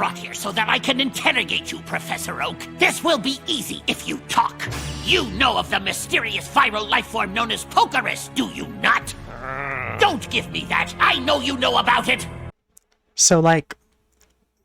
brought here so that I can interrogate you, Professor Oak. This will be easy if you talk. You know of the mysterious viral life form known as Pokerus, do you not? Don't give me that. I know you know about it. So, like,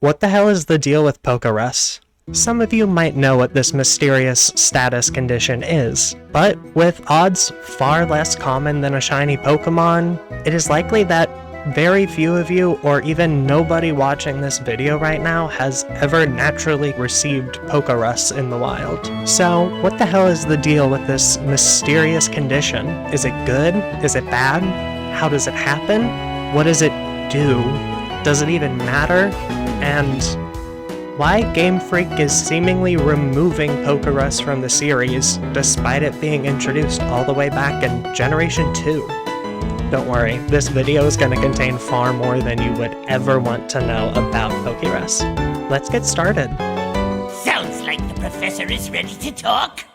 what the hell is the deal with Pokerus? Some of you might know what this mysterious status condition is, but with odds far less common than a shiny Pokemon, it is likely that very few of you, or even nobody watching this video right now, has ever naturally received Pokerus in the wild. So, what the hell is the deal with this mysterious condition? Is it good? Is it bad? How does it happen? What does it do? Does it even matter? And why GameFreak is seemingly removing Pokerus from the series, despite it being introduced all the way back in Generation 2. Don't worry, this video is going to contain far more than you would ever want to know about Pokerus. Let's get started. Sounds like the professor is ready to talk.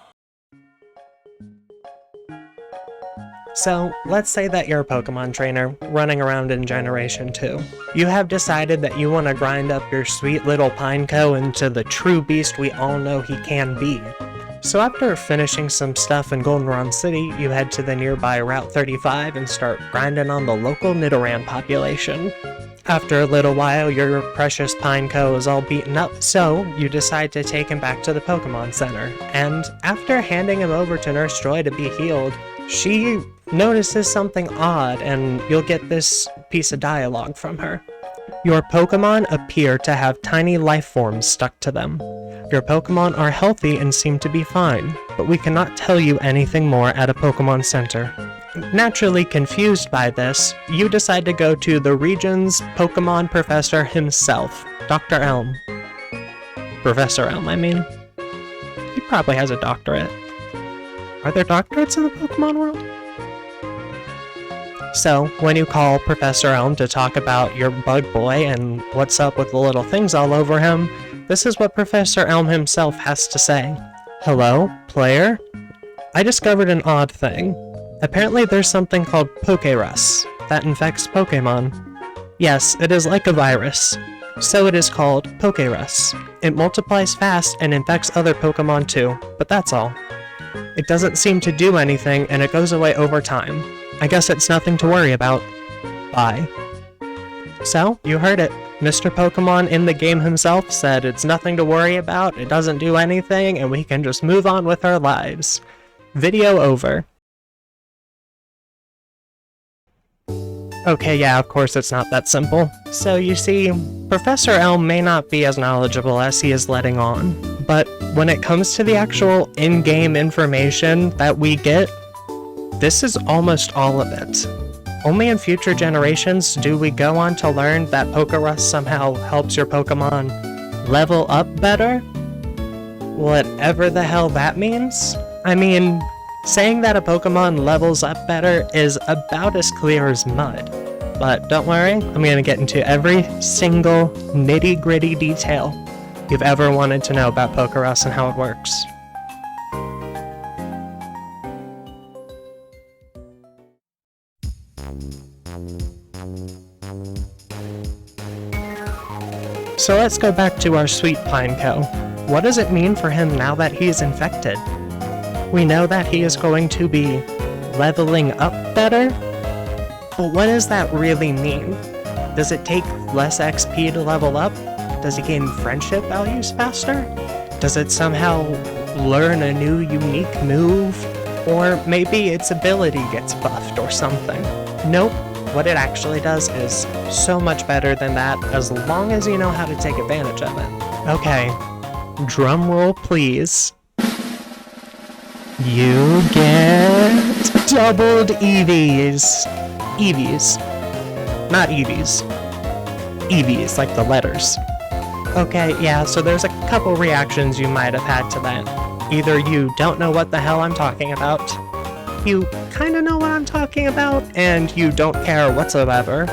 So, let's say that you're a Pokemon trainer running around in Generation 2. You have decided that you want to grind up your sweet little Pineco into the true beast we all know he can be. So after finishing some stuff in Goldenrod City, you head to the nearby Route 35 and start grinding on the local Nidoran population. After a little while, your precious Pineco is all beaten up, so you decide to take him back to the Pokemon Center. And after handing him over to Nurse Joy to be healed, she notices something odd, and you'll get this piece of dialogue from her. Your Pokemon appear to have tiny life forms stuck to them. Your Pokemon are healthy and seem to be fine, but we cannot tell you anything more at a Pokemon Center. Naturally confused by this, you decide to go to the region's Pokemon professor himself, Dr. Elm. Professor Elm, I mean. He probably has a doctorate. Are there doctorates in the Pokemon world? So, when you call Professor Elm to talk about your bug boy and what's up with the little things all over him, this is what Professor Elm himself has to say. Hello, player? I discovered an odd thing. Apparently there's something called Pokerus that infects Pokemon. Yes, it is like a virus. So it is called Pokerus. It multiplies fast and infects other Pokemon too, but that's all. It doesn't seem to do anything and it goes away over time. I guess it's nothing to worry about. Bye. So, you heard it. Mr. Pokemon in the game himself said it's nothing to worry about, it doesn't do anything, and we can just move on with our lives. Video over. Okay, yeah, of course it's not that simple. So you see, Professor Elm may not be as knowledgeable as he is letting on, but when it comes to the actual in-game information that we get, this is almost all of it. Only in future generations do we go on to learn that Pokerus somehow helps your Pokemon level up better? Whatever the hell that means? I mean, saying that a Pokemon levels up better is about as clear as mud. But don't worry, I'm going to get into every single nitty-gritty detail you've ever wanted to know about Pokerus and how it works. So let's go back to our sweet Pineco. What does it mean for him now that he is infected? We know that he is going to be leveling up better, but what does that really mean? Does it take less XP to level up? Does he gain friendship values faster? Does it somehow learn a new unique move? Or maybe its ability gets buffed or something? Nope. What it actually does is so much better than that, as long as you know how to take advantage of it. Okay, drum roll please. You get doubled EVs. EVs. Not EVs. EVs, like the letters. Okay, yeah, so there's a couple reactions you might have had to that. Either you don't know what the hell I'm talking about, you kinda know what I'm talking about, and you don't care whatsoever,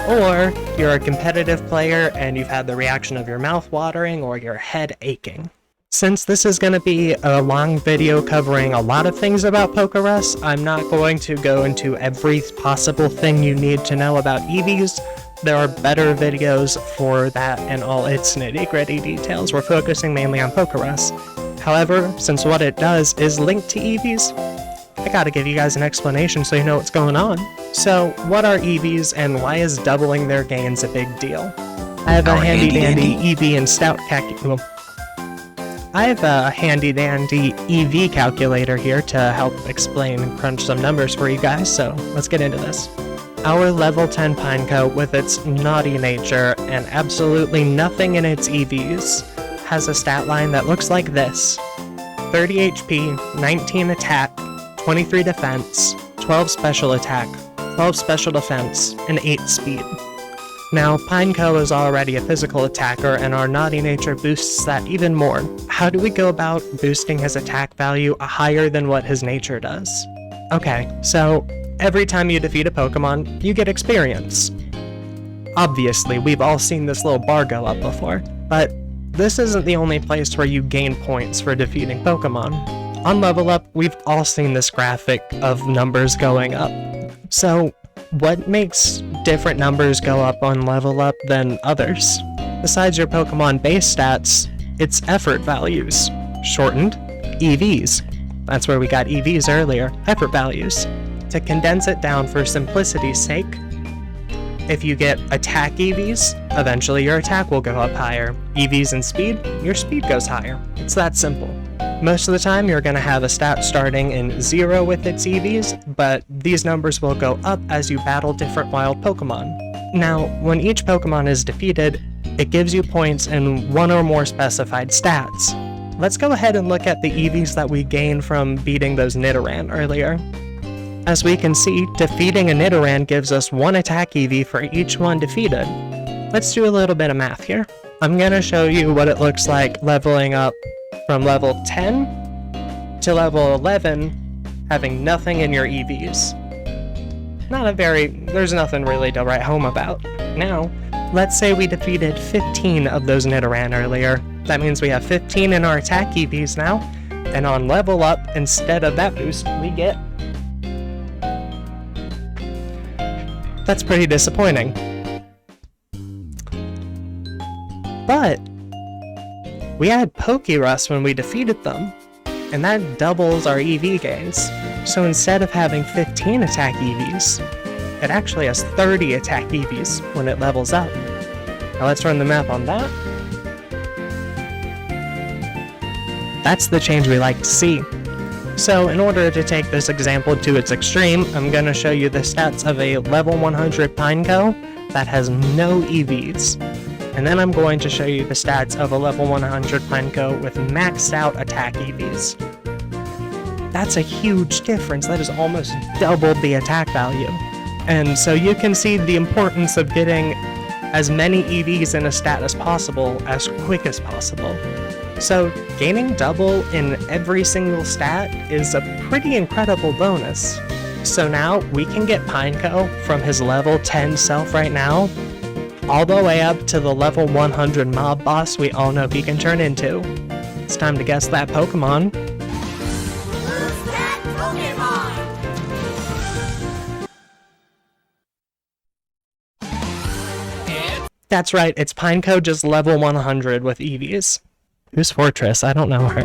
or you're a competitive player and you've had the reaction of your mouth watering or your head aching. Since this is going to be a long video covering a lot of things about Pokerus, I'm not going to go into every possible thing you need to know about EVs, There are better videos for that and all its nitty-gritty details. We're focusing mainly on Pokerus. However, since what it does is linked to EVs, I gotta give you guys an explanation so you know what's going on. So, what are EVs and why is doubling their gains a big deal? I have a handy-dandy EV and Stout EV calculator here to help explain and crunch some numbers for you guys, so let's get into this. Our level 10 Pineco, with its naughty nature and absolutely nothing in its EVs, has a stat line that looks like this: 30 HP, 19 attack, 23 defense, 12 special attack, 12 special defense, and 8 speed. Now, Pineco is already a physical attacker, and our naughty nature boosts that even more. How do we go about boosting his attack value higher than what his nature does? Okay, so every time you defeat a Pokemon, you get experience. Obviously, we've all seen this little bar go up before, but this isn't the only place where you gain points for defeating Pokemon. On Level Up, we've all seen this graphic of numbers going up. So, what makes different numbers go up on Level Up than others? Besides your Pokemon base stats, it's effort values, shortened EVs. That's where we got EVs earlier, effort values. To condense it down for simplicity's sake, if you get attack EVs, eventually your attack will go up higher. EVs and speed, your speed goes higher. It's that simple. Most of the time, you're going to have a stat starting in 0 with its EVs, but these numbers will go up as you battle different wild Pokemon. Now, when each Pokemon is defeated, it gives you points in one or more specified stats. Let's go ahead and look at the EVs that we gained from beating those Nidoran earlier. As we can see, defeating a Nidoran gives us 1 attack EV for each one defeated. Let's do a little bit of math here. I'm going to show you what it looks like leveling up from level 10 to level 11, having nothing in your EVs. There's nothing really to write home about. Now, let's say we defeated 15 of those Nidoran earlier. That means we have 15 in our attack EVs now, and on Level Up, instead of that boost, we get... That's pretty disappointing. But we had Pokérus when we defeated them, and that doubles our EV gains. So instead of having 15 attack EVs, it actually has 30 attack EVs when it levels up. Now let's run the math on that. That's the change we like to see. So in order to take this example to its extreme, I'm going to show you the stats of a level 100 Pineco that has no EVs. And then I'm going to show you the stats of a level 100 Pineco with maxed out attack EVs. That's a huge difference. That is almost double the attack value. And so you can see the importance of getting as many EVs in a stat as possible, as quick as possible. So gaining double in every single stat is a pretty incredible bonus. So now we can get Pineco from his level 10 self right now, all the way up to the level 100 mob boss we all know he can turn into. It's time to guess that Pokemon. Who's that Pokemon? That's right, it's Pineco just level 100 with EVs. Who's Fortress? I don't know her.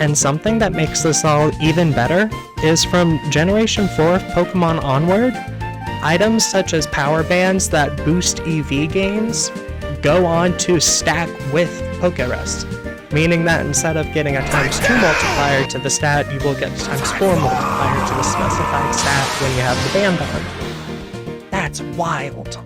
And something that makes this all even better is from Generation 4 of Pokemon onward, items such as power bands that boost EV gains go on to stack with Pokerus, meaning that instead of getting a ×2 multiplier to the stat, you will get a ×4 multiplier to the specified stat when you have the band on. That's wild.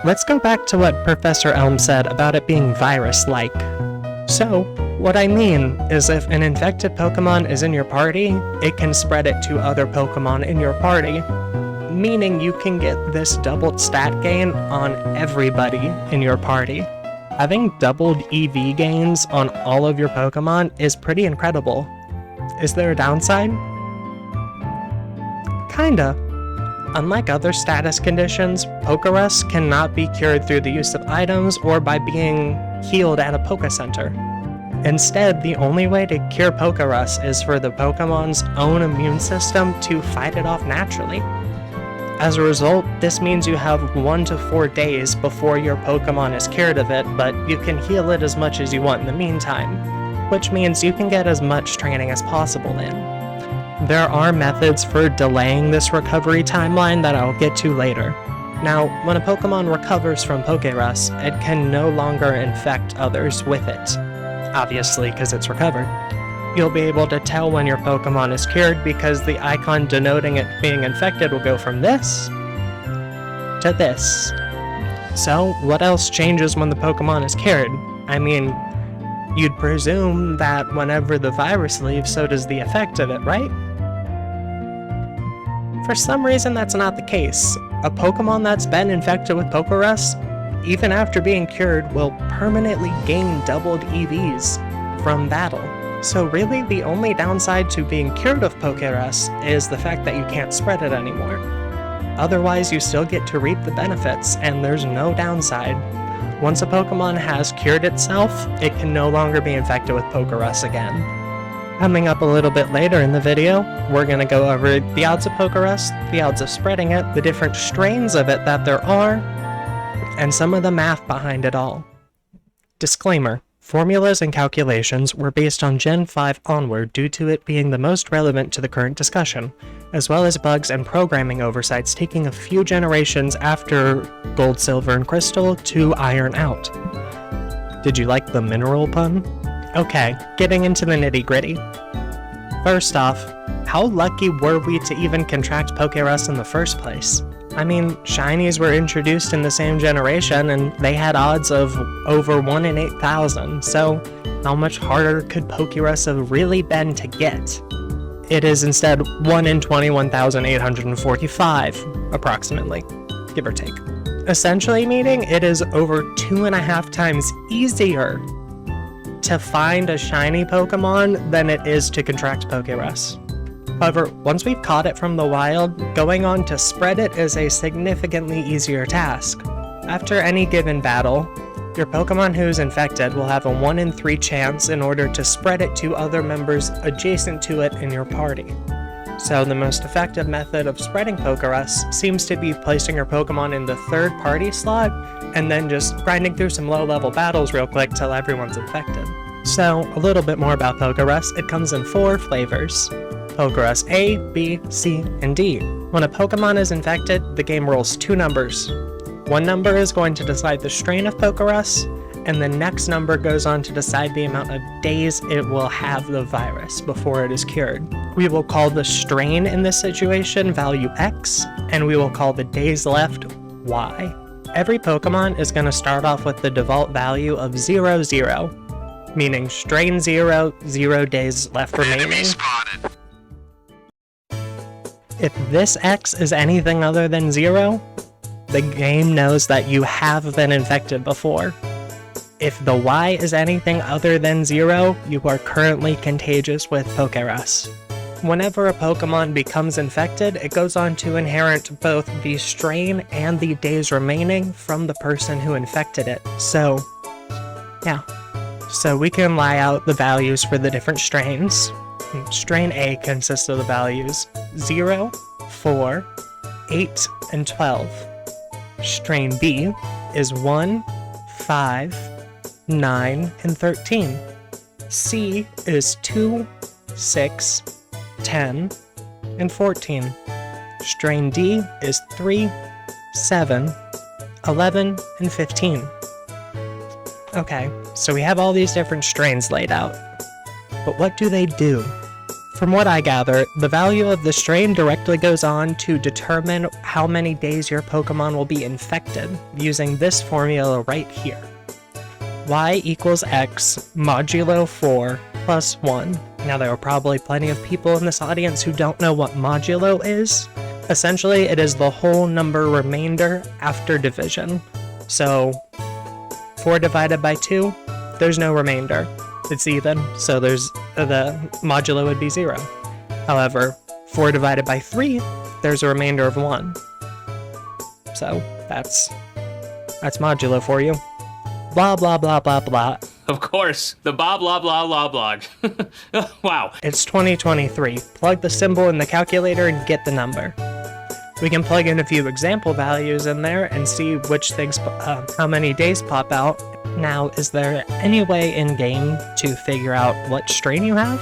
Let's go back to what Professor Elm said about it being virus-like. So, what I mean is if an infected Pokemon is in your party, it can spread it to other Pokemon in your party, meaning you can get this doubled stat gain on everybody in your party. Having doubled EV gains on all of your Pokemon is pretty incredible. Is there a downside? Kinda. Unlike other status conditions, Pokerus cannot be cured through the use of items or by being healed at a Poke Center. Instead, the only way to cure Pokerus is for the Pokemon's own immune system to fight it off naturally. As a result, this means you have 1 to 4 days before your Pokemon is cured of it, but you can heal it as much as you want in the meantime, which means you can get as much training as possible in. There are methods for delaying this recovery timeline that I'll get to later. Now, when a Pokemon recovers from Pokerus, it can no longer infect others with it. Obviously, because it's recovered. You'll be able to tell when your Pokemon is cured because the icon denoting it being infected will go from this to this. So, what else changes when the Pokemon is cured? I mean, you'd presume that whenever the virus leaves, so does the effect of it, right? For some reason, that's not the case. A Pokemon that's been infected with Pokerus, even after being cured, will permanently gain doubled EVs from battle. So really, the only downside to being cured of Pokerus is the fact that you can't spread it anymore. Otherwise, you still get to reap the benefits, and there's no downside. Once a Pokemon has cured itself, it can no longer be infected with Pokerus again. Coming up a little bit later in the video, we're going to go over the odds of Pokerus, the odds of spreading it, the different strains of it that there are, and some of the math behind it all. Disclaimer. Formulas and calculations were based on Gen 5 onward due to it being the most relevant to the current discussion, as well as bugs and programming oversights taking a few generations after Gold, Silver, and Crystal to iron out. Did you like the mineral pun? Okay, getting into the nitty-gritty. First off, how lucky were we to even contract Pokerus in the first place? I mean, shinies were introduced in the same generation, and they had odds of over 1 in 8,000, so how much harder could Pokerus have really been to get? It is instead 1 in 21,845, approximately, give or take. Essentially meaning it is over 2.5 times easier to find a shiny Pokemon than it is to contract Pokerus. However, once we've caught it from the wild, going on to spread it is a significantly easier task. After any given battle, your Pokemon who's infected will have a 1 in 3 chance in order to spread it to other members adjacent to it in your party. So the most effective method of spreading Pokerus seems to be placing your Pokemon in the 3rd party slot, and then just grinding through some low-level battles real quick till everyone's infected. So, a little bit more about Pokerus. It comes in 4 flavors. Pokerus A, B, C, and D. When a Pokemon is infected, the game rolls 2 numbers. One number is going to decide the strain of Pokerus, and the next number goes on to decide the amount of days it will have the virus before it is cured. We will call the strain in this situation value X, and we will call the days left Y. Every Pokemon is going to start off with the default value of 0, 0, meaning strain 0, 0 days left remaining. If this X is anything other than 0, the game knows that you have been infected before. If the Y is anything other than 0, you are currently contagious with Pokerus. Whenever a Pokemon becomes infected, it goes on to inherit both the strain and the days remaining from the person who infected it. So, yeah. So we can lie out the values for the different strains. Strain A consists of the values 0, 4, 8, and 12. Strain B is 1, 5, 9, and 13. C is 2, 6, 10, and 14. Strain D is 3, 7, 11, and 15. Okay, so we have all these different strains laid out. But what do they do? From what I gather, the value of the strain directly goes on to determine how many days your Pokemon will be infected, using this formula right here. Y equals X modulo 4 plus 1. Now there are probably plenty of people in this audience who don't know what modulo is. Essentially, it is the whole number remainder after division. So, 4 divided by 2, there's no remainder. It's even, so the modulo would be 0. However, 4 divided by 3, there's a remainder of 1. So, that's modulo for you. Blah blah blah blah blah. Of course, the blah blah blah blah blog. Wow. It's 2023. Plug the symbol in the calculator and get the number. We can plug in a few example values in there and see which things, how many days pop out. Now, is there any way in-game to figure out what strain you have?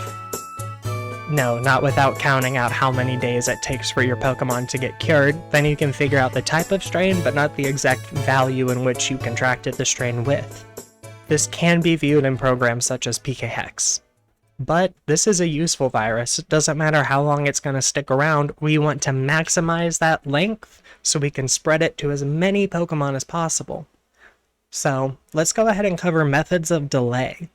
No, not without counting out how many days it takes for your Pokemon to get cured. Then you can figure out the type of strain, but not the exact value in which you contracted the strain with. This can be viewed in programs such as PKHex. But this is a useful virus. It doesn't matter how long it's going to stick around, we want to maximize that length so we can spread it to as many Pokemon as possible. So, let's go ahead and cover methods of delay.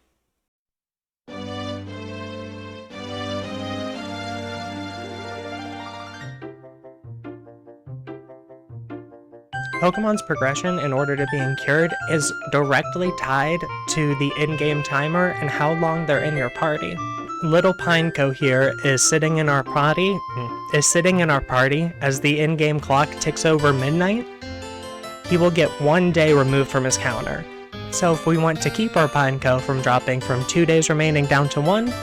Pokemon's progression in order to being cured is directly tied to the in-game timer and how long they're in your party. Little Pineco here is sitting in our party as the in-game clock ticks over midnight. He will get 1 day removed from his counter. So if we want to keep our Pineco from dropping from 2 days remaining down to 1,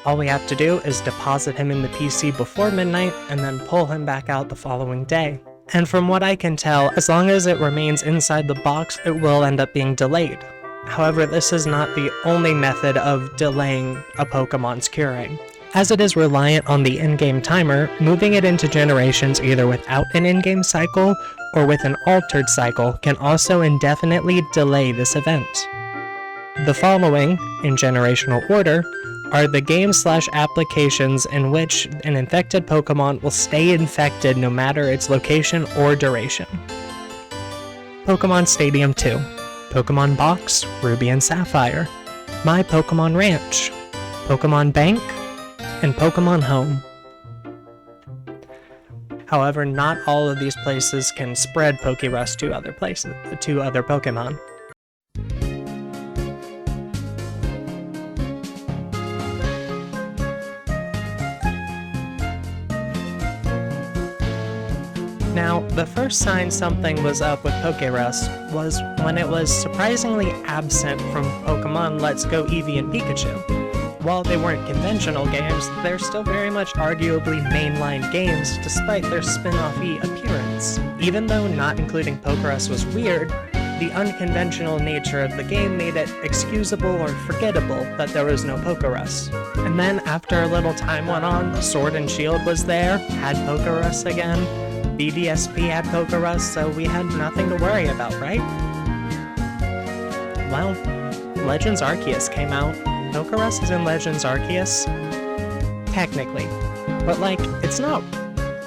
all we have to do is deposit him in the PC before midnight and then pull him back out the following day. And from what I can tell, as long as it remains inside the box, it will end up being delayed. However, this is not the only method of delaying a Pokemon's curing. As it is reliant on the in-game timer, moving it into generations either without an in-game cycle or with an altered cycle can also indefinitely delay this event. The following, in generational order, are the games/applications in which an infected Pokemon will stay infected no matter its location or duration. Pokemon Stadium 2, Pokemon Box, Ruby and Sapphire, My Pokemon Ranch, Pokemon Bank, and Pokemon Home. However, not all of these places can spread Pokerus to other Pokemon. Now, the first sign something was up with Pokerus was when it was surprisingly absent from Pokemon Let's Go Eevee and Pikachu. While they weren't conventional games, they're still very much arguably mainline games despite their spin-off-y appearance. Even though not including Pokerus was weird, the unconventional nature of the game made it excusable or forgettable that there was no Pokerus. And then after a little time went on, Sword and Shield was there, had Pokerus again, BDSP had Pokerus, so we had nothing to worry about, right? Well, Legends Arceus came out. Pokerus is in Legends Arceus, technically, but it's not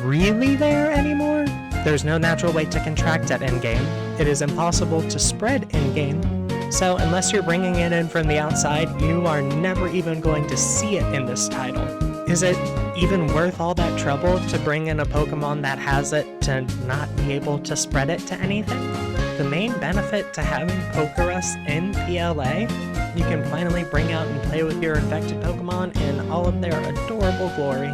really there anymore. There's no natural way to contract it in-game. It is impossible to spread in-game. So unless you're bringing it in from the outside, you are never even going to see it in this title. Is it even worth all that trouble to bring in a Pokemon that has it to not be able to spread it to anything? The main benefit to having Pokerus in PLA, you can finally bring out and play with your infected Pokemon in all of their adorable glory.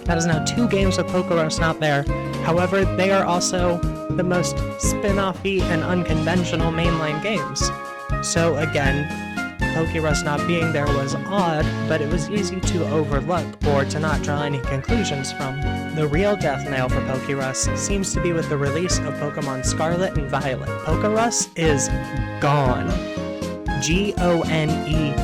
That is now 2 games with Pokerus not there. However, they are also the most spin-off-y and unconventional mainline games. So again, Pokerus not being there was odd, but it was easy to overlook or to not draw any conclusions from. The real death knell for Pokerus seems to be with the release of Pokemon Scarlet and Violet. Pokerus is gone. G-O-N-E,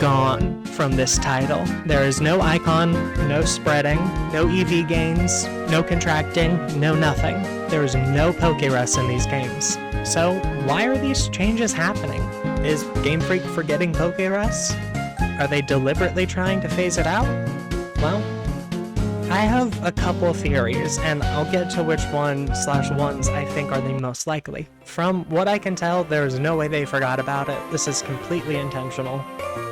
gone from this title. There is no icon, no spreading, no EV gains, no contracting, no nothing. There is no Pokerus in these games. So why are these changes happening? Is GameFreak forgetting Pokerus? Are they deliberately trying to phase it out? Well, I have a couple theories, and I'll get to which ones I think are the most likely. From what I can tell, there's no way they forgot about it. This is completely intentional.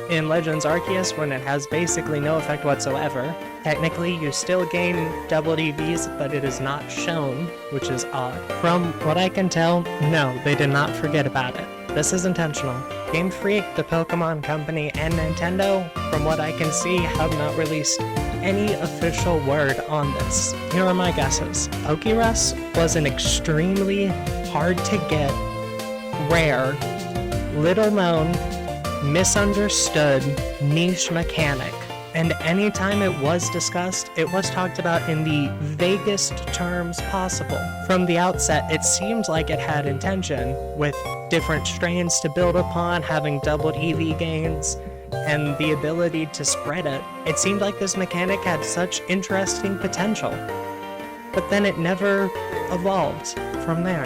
In Legends Arceus, when it has basically no effect whatsoever, technically you still gain double EVs, but it is not shown, which is odd. From what I can tell, no, they did not forget about it. This is intentional. GameFreak, the Pokemon Company, and Nintendo, from what I can see, have not released any official word on this. Here are my guesses. Pokerus was an extremely hard to get, rare, little known, misunderstood niche mechanic. And anytime it was discussed, it was talked about in the vaguest terms possible. From the outset, it seemed like it had intention, with different strains to build upon, having doubled EV gains, and the ability to spread it. It seemed like this mechanic had such interesting potential. But then it never evolved from there.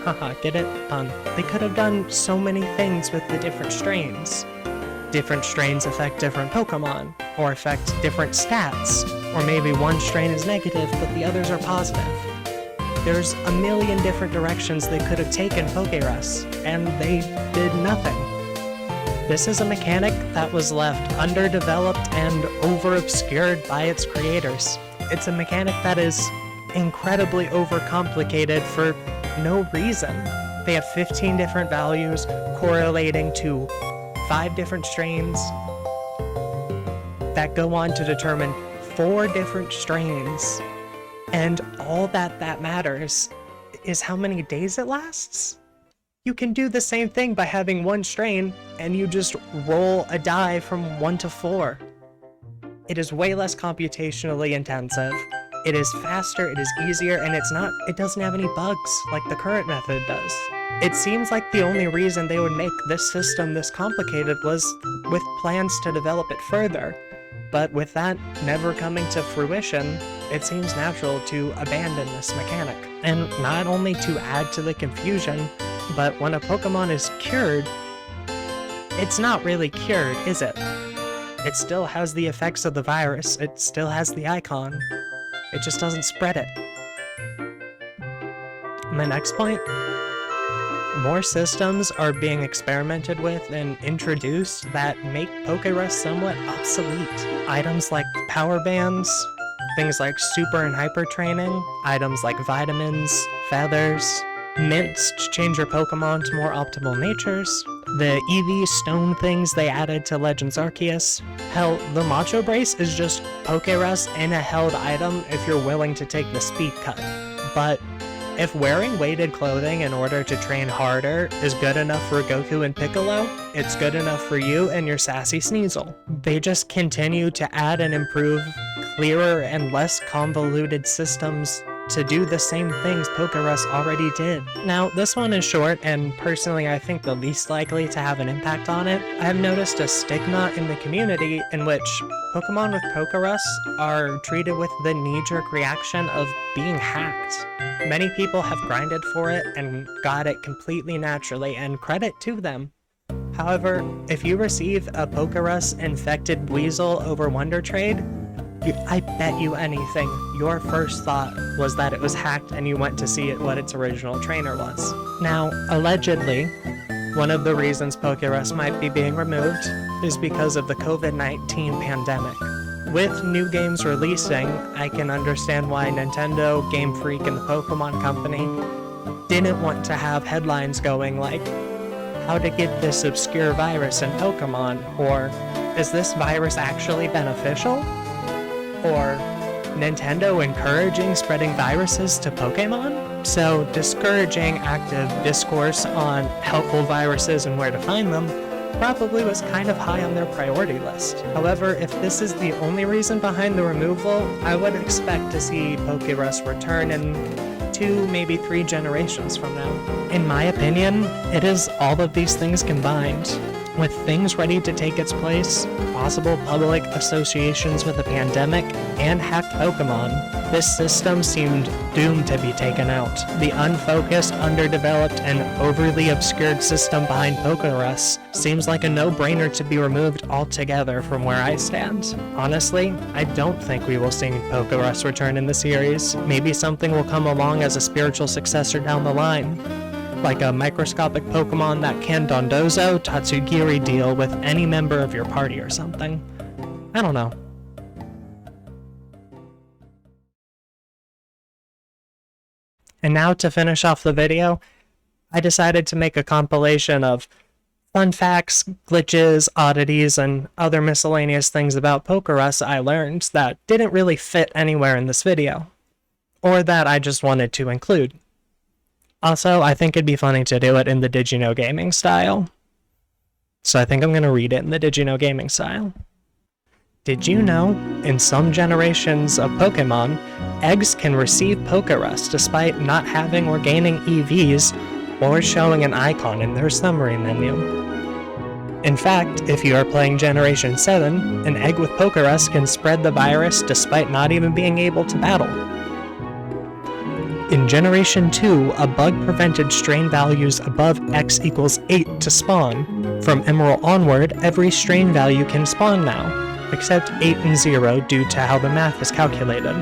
Haha, get it? They could have done so many things with the different strains. Different strains affect different Pokemon, or affect different stats, or maybe one strain is negative but the others are positive. There's a million different directions they could have taken Pokerus, and they did nothing. This is a mechanic that was left underdeveloped and over-obscured by its creators. It's a mechanic that is incredibly overcomplicated for no reason. They have 15 different values correlating to 5 different strains that go on to determine 4 different strains, and all that matters is how many days it lasts. You can do the same thing by having one strain and you just roll a die from 1 to 4. It is way less computationally intensive, it is faster, it is easier, and it doesn't have any bugs like the current method does. It seems like the only reason they would make this system this complicated was with plans to develop it further. But with that never coming to fruition, it seems natural to abandon this mechanic. And not only to add to the confusion, but when a Pokemon is cured, it's not really cured, is it? It still has the effects of the virus, it still has the icon. It just doesn't spread it. My next point? More systems are being experimented with and introduced that make Pokerus somewhat obsolete. Items like power bands, things like super and hyper training, items like vitamins, feathers, mints to change your Pokemon to more optimal natures, the EV stone things they added to Legends Arceus. Hell, the Macho Brace is just Pokerus in a held item if you're willing to take the speed cut. But if wearing weighted clothing in order to train harder is good enough for Goku and Piccolo, it's good enough for you and your sassy Sneasel. They just continue to add and improve clearer and less convoluted systems to do the same things Pokerus already did. Now, this one is short, and personally I think the least likely to have an impact on it. I have noticed a stigma in the community in which Pokemon with Pokerus are treated with the knee-jerk reaction of being hacked. Many people have grinded for it and got it completely naturally, and credit to them. However, if you receive a Pokerus infected Weasel over Wonder Trade, I bet you anything, your first thought was that it was hacked and you went to see what its original trainer was. Now, allegedly, one of the reasons Pokerus might be being removed is because of the COVID-19 pandemic. With new games releasing, I can understand why Nintendo, GameFreak, and the Pokemon Company didn't want to have headlines going like, how to get this obscure virus in Pokemon, or is this virus actually beneficial? Or Nintendo encouraging spreading viruses to Pokemon? So discouraging active discourse on helpful viruses and where to find them probably was kind of high on their priority list. However, if this is the only reason behind the removal, I would expect to see Pokerus return in 2, maybe 3 generations from now. In my opinion, it is all of these things combined. With things ready to take its place, possible public associations with a pandemic, and hacked Pokemon, this system seemed doomed to be taken out. The unfocused, underdeveloped, and overly obscured system behind Pokerus seems like a no-brainer to be removed altogether from where I stand. Honestly, I don't think we will see Pokerus return in the series. Maybe something will come along as a spiritual successor down the line, like a microscopic Pokemon that can Dondozo Tatsugiri deal with any member of your party or something. I don't know. And now to finish off the video, I decided to make a compilation of fun facts, glitches, oddities, and other miscellaneous things about Pokerus I learned that didn't really fit anywhere in this video, or that I just wanted to include. Also, I think it'd be funny to do it in the Did You Know Gaming style. So I think I'm going to read it in the Did You Know Gaming style. Did you know, in some generations of Pokemon, eggs can receive Pokerus despite not having or gaining EVs or showing an icon in their summary menu? In fact, if you are playing Generation 7, an egg with Pokerus can spread the virus despite not even being able to battle. In Generation 2, a bug prevented strain values above x equals 8 to spawn. From Emerald onward, every strain value can spawn now, except 8 and 0 due to how the math is calculated.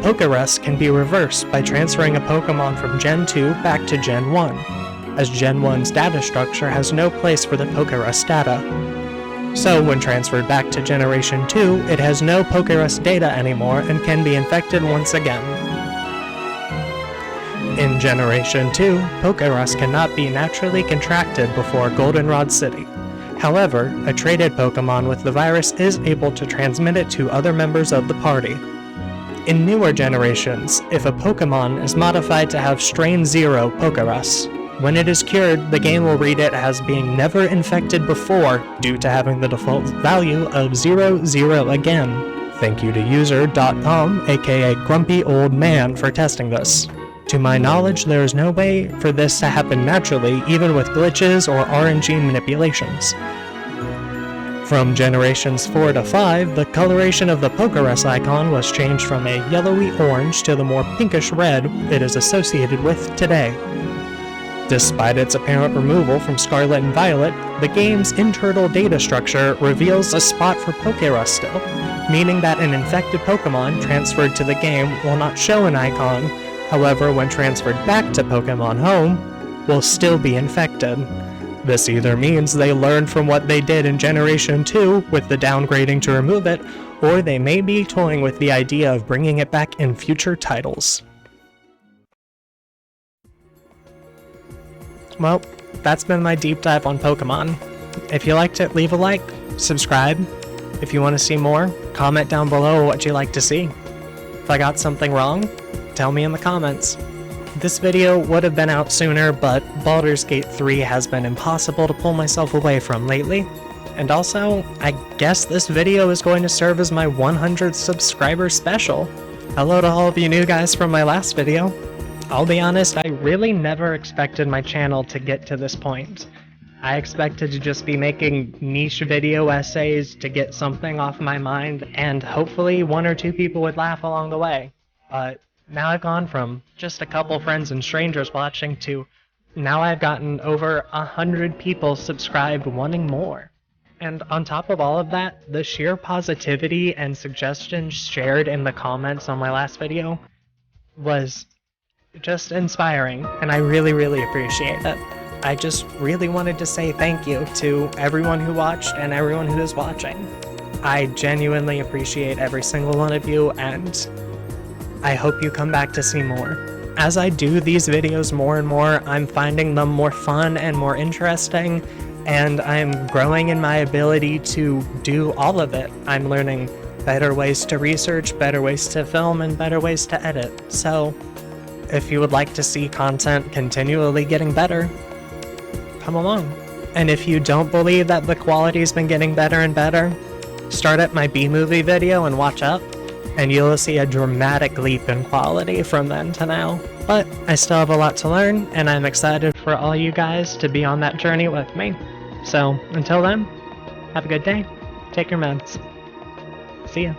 Pokerus can be reversed by transferring a Pokemon from Gen 2 back to Gen 1, as Gen 1's data structure has no place for the Pokerus data. So when transferred back to Generation 2, it has no Pokerus data anymore and can be infected once again. In Generation 2, Pokerus cannot be naturally contracted before Goldenrod City. However, a traded Pokemon with the virus is able to transmit it to other members of the party. In newer generations, if a Pokemon is modified to have Strain 0 Pokerus, when it is cured, the game will read it as being never infected before due to having the default value of 00 again. Thank you to user.com, aka Grumpy Old Man, for testing this. To my knowledge, there is no way for this to happen naturally, even with glitches or RNG manipulations. From Generations 4 to 5, the coloration of the Pokerus icon was changed from a yellowy orange to the more pinkish red it is associated with today. Despite its apparent removal from Scarlet and Violet, the game's internal data structure reveals a spot for Pokerus still, meaning that an infected Pokemon transferred to the game will not show an icon. However, when transferred back to Pokemon Home, will still be infected. This either means they learned from what they did in Generation 2 with the downgrading to remove it, or they may be toying with the idea of bringing it back in future titles. Well, that's been my deep dive on Pokemon. If you liked it, leave a like, subscribe. If you want to see more, comment down below what you'd like to see. If I got something wrong, tell me in the comments. This video would have been out sooner, but Baldur's Gate 3 has been impossible to pull myself away from lately. And also, I guess this video is going to serve as my 100 subscriber special. Hello to all of you new guys from my last video. I'll be honest, I really never expected my channel to get to this point. I expected to just be making niche video essays to get something off my mind, and hopefully 1 or 2 people would laugh along the way. But now I've gone from just a couple friends and strangers watching to now I've gotten over 100 people subscribed wanting more. And on top of all of that, the sheer positivity and suggestions shared in the comments on my last video was just inspiring, and I really appreciate it. I just really wanted to say thank you to everyone who watched and everyone who is watching. I genuinely appreciate every single one of you, and I hope you come back to see more. As I do these videos more and more, I'm finding them more fun and more interesting, and I'm growing in my ability to do all of it. I'm learning better ways to research, better ways to film, and better ways to edit. So, if you would like to see content continually getting better, come along. And if you don't believe that the quality's been getting better and better, start at my B-movie video and watch up, and you'll see a dramatic leap in quality from then to now. But I still have a lot to learn, and I'm excited for all you guys to be on that journey with me. So, until then, have a good day, take your meds. See ya.